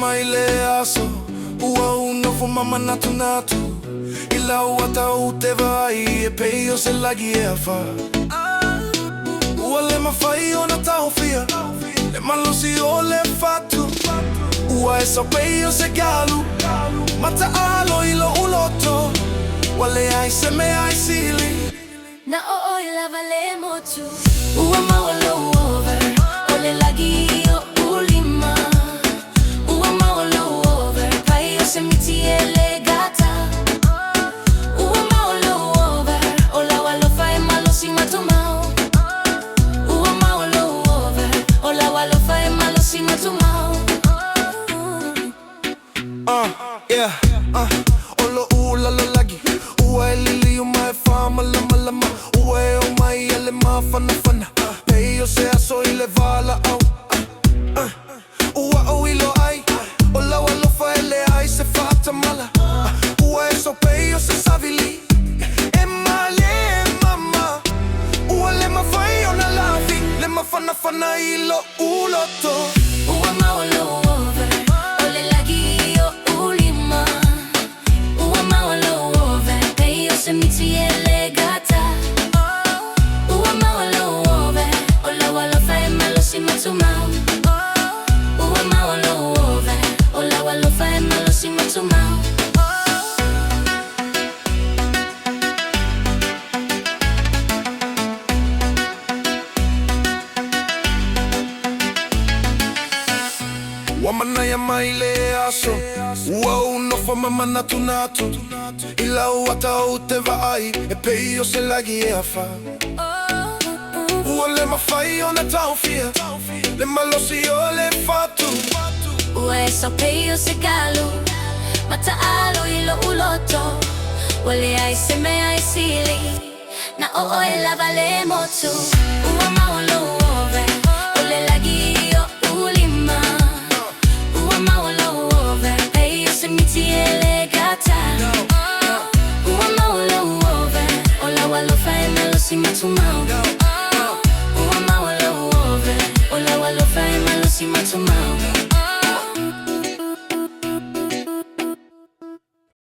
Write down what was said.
maile aso ua uno fo mama natu natu ila ua tau te vai e pei o se lagi e awha ua le mawhai o na tau fia le malosi o le fatu ua e so pei o se galu mata alo ilo uloto wale ai se me ai sili na o lava le motu ua mawalo over o le lagi o ulima ua mawalo over pai o se miti e le gata ua mawalo over o la walo fai malosi matumau ua mawalo over o la walo fai malosi matumau yeah olo ula lo lagi ua e lili o mai wha malama lama ua e o mai ele ma fana fana pei o se aso i le vala au ua o ilo ai o la walofa ele ai se fata mala ua e so pei o se savili e male e mama ua le ma fai o na lavi le ma fana fana ilo uloto ua mawalo over o le lagi o ulima ua mawalo over pei o se miti e le gata ua mawalo over o la walo fai malosi matumau ua mawalo over o la walo fai malosi matumau Wamana ya maile aso ua uno fa mama natu natu ila ua tau te vai e pei o se lagi e awha ua le mawhai o na tau fia le malosi o le fatu ua e so pei o se galu mata alo ilo uloto wale ai se me ai sili na o e lava le motu ua mawalo over o le lagi o ulima ua mawalo over pei o se miti e le gata ua mawalo over o la walo fai malosi matumau ua mawalo over o la walo fai malosi matumau